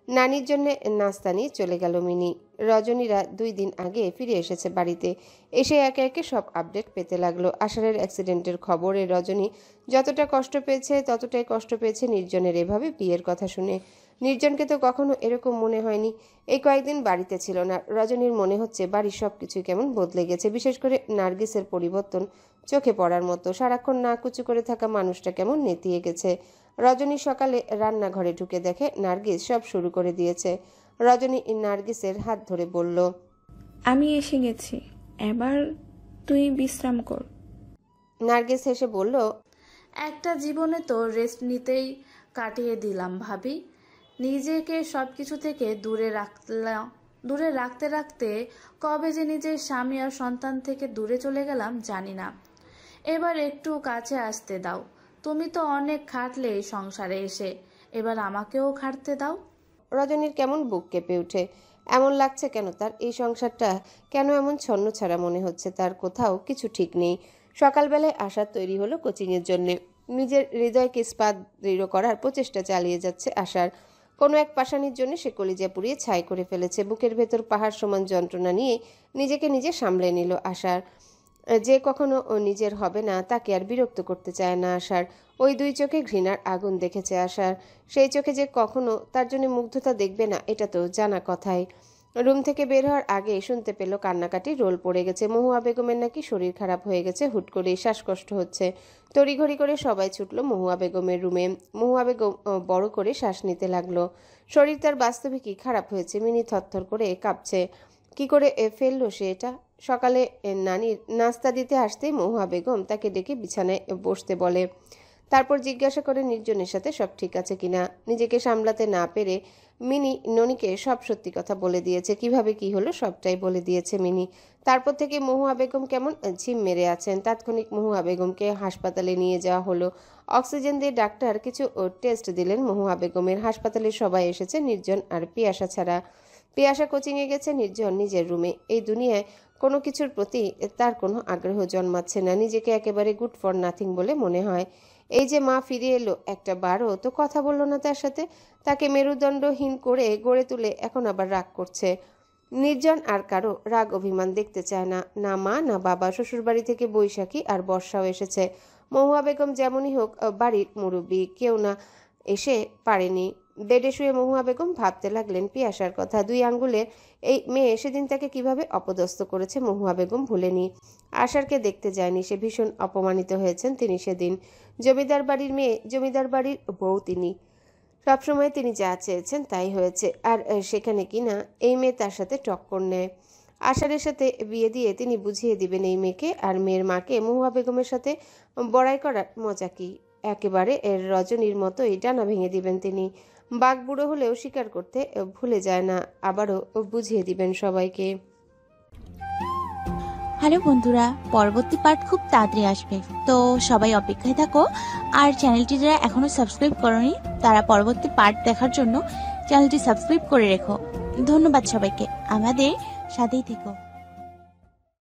নানির জন্য নাস্তা নিয়ে চলে গেল মিনি। রজনীরা 2 দিন আগে ফিরে এসেছে বাড়িতে। এসে একে একে সব আপডেট পেতে লাগলো। আষাঢ়ের অ্যাক্সিডেন্টের খবরে রজনী যতটা কষ্ট পেয়েছে ততটাই কষ্ট পেয়েছে নির্জনের এভাবে বিয়ের কথা শুনে। নির্জনকে তো কখনো এরকম মনে হয়নি। এই কয়েকদিন বাড়িতে ছিল না। রজনীর মনে হচ্ছে বাড়ির সব কিছুই কেমন বদলে গেছে। বিশেষ করে নার্গিসের পরিবর্তন চোখে পড়ার মতো। সারাক্ষণ নাকুচু করে থাকা মানুষটা কেমন নেতিয়ে গেছে। রজনী সকালে রান্নাঘরে ঢুকে দেখে নার্গিস সব শুরু করে দিয়েছে। রজনী নার্গিসের হাত ধরে বলল, আমি এসে গেছি, এবার তুই বিশ্রাম কর। নার্গিস হেসে বলল, একটা জীবনে তো রেস্ট নিতেই কাটিয়ে দিলাম ভাবি। নিজেকে সব কিছু থেকে দূরে রাখতে রাখতে কবে যে নিজের স্বামী আর সন্তান থেকে দূরে চলে গেলাম জানি না। এবার একটু কাছে আসতে দাও। তুমি তো অনেক খাটলে এই সংসারে এসে, এবার আমাকেও খাটতে দাও। রজনীর কেমন বুক কেঁপে উঠে। এমন লাগছে কেন তার? এই সংসারটা কেন এমন ছন্ন ছাড়া মনে হচ্ছে তার? কোথাও কিছু ঠিক নেই। সকালবেলায় আশার তৈরি হলো কোচিংয়ের জন্য। নিজের হৃদয়কে ইস্পাত দৃঢ় করার প্রচেষ্টা চালিয়ে যাচ্ছে আশার। কোনো এক পাশানির জন্য সে কলিজা পুড়িয়ে ছাই করে ফেলেছে। বুকের ভেতর পাহাড় সমান যন্ত্রণা নিয়ে নিজেকে নিজে সামলে নিল আশার। যে কখনো নিজের হবে না তাকে আর বিরক্ত করতে চায় না আশার। ওই 2 চোখে ঘৃণার আগুন দেখেছে আশার। সেই চোখে যে কখনো তার জন্য মুগ্ধতা দেখবে না এটা তো জানা কথাই। রুম থেকে বের হওয়ার আগে শুনতে পেল কান্নাকাটি রোল পড়ে গেছে। মহুয়া বেগমের নাকি শরীর খারাপ হয়ে গেছে, হুট করেই শ্বাসকষ্ট হচ্ছে। তড়িঘড়ি করে সবাই ছুটল মহুয়া বেগমের রুমে। মহুয়া বেগম বড় করে শ্বাস নিতে লাগলো। শরীর তার বাস্তবিকই খারাপ হয়েছে। মিনি থরথর করে কাঁপছে। কি করে ফেললো সে এটা? সকালে নানির নাস্তা দিতে আসতেই মহুয়া বেগম তাকে ডেকে বিছানায় বসতে বলে। তারপর জিজ্ঞাসা করে নির্জনের সাথে সব ঠিক আছে কিনা। নিজেকে সামলাতে না পেরে মিনি ননিকে সব সত্যি কথা বলে দিয়েছে। কিভাবে কি হলো সবটাই বলে দিয়েছে মিনি। তারপর থেকে মহুয়া বেগম কেমন ঝিম মেরে আছেন। তাৎক্ষণিক মহুয়া বেগমকে হাসপাতালে নিয়ে যাওয়া হলো। অক্সিজেন দিয়ে ডাক্তার কিছু টেস্ট দিলেন মহুয়া বেগমের। হাসপাতালে সবাই এসেছে নির্জন আর পিয়াসা ছাড়া। পিয়াসা কোচিংয়ে গেছে, নির্জন নিজের রুমে। এই দুনিয়ায় কোনো কিছুর প্রতি তার কোনো আগ্রহ জন্মাচ্ছে না। নিজেকে একেবারে গুড ফর নাথিং বলে মনে হয়। এই যে মা ফিরে এলো, একটা বারও তো কথা বলল না তার সাথে। তাকে মেরুদণ্ডহীন করে গড়ে তুলে এখন আবার রাগ করছে। নির্জন আর কারো রাগ অভিমান দেখতে চায় না, না মা না বাবা। শ্বশুরবাড়ি থেকে বৈশাখী আর বর্ষাও এসেছে। মহুয়া বেগম যেমনই হোক বাড়ির মুরব্বী, কেউ না এসে পারেনি। বেডে শুয়ে মহুয়া বেগম ভাবতে লাগলেন পিয়াসার কথা। 2 আঙ্গুলের এই মেয়ে সেদিন তাকে কিভাবে অপদস্থ করেছে মহুয়া বেগম ভুলেনি। আশারকে দেখতে যায়নি সে। ভীষণ অপমানিত হয়েছেন তিনি সেদিন। জমিদার বাড়ির মেয়ে, জমিদার বাড়ির বউ তিনি। সবসময় তিনি যা চেয়েছেন তাই হয়েছে। আর সেখানে কিনা এই মেয়ে তার সাথে টক্কর নেয়। আশারের সাথে বিয়ে দিয়ে তিনি বুঝিয়ে দিবেন এই মেয়েকে আর মেয়ের মাকে মহুয়া বেগমের সাথে বড়াই করার মজা কি। একেবারে রজনীর মতোই ডানা ভেঙে দিবেন তিনি। বাঘ বুড়ো হলেও শিকার করতে ভুলে যায় না। আবারও বুঝিয়ে দিবেন সবাইকে। হ্যালো বন্ধুরা, পরবর্তী পার্ট খুব তাড়াতাড়ি আসবে, তো সবাই অপেক্ষায় থাকো। আর চ্যানেলটি যারা এখনো সাবস্ক্রাইব করোনি তারা পরবর্তী পার্ট দেখার জন্য চ্যানেলটি সাবস্ক্রাইব করে রেখো। ধন্যবাদ সবাইকে, আমাদের সাথেই থেকো।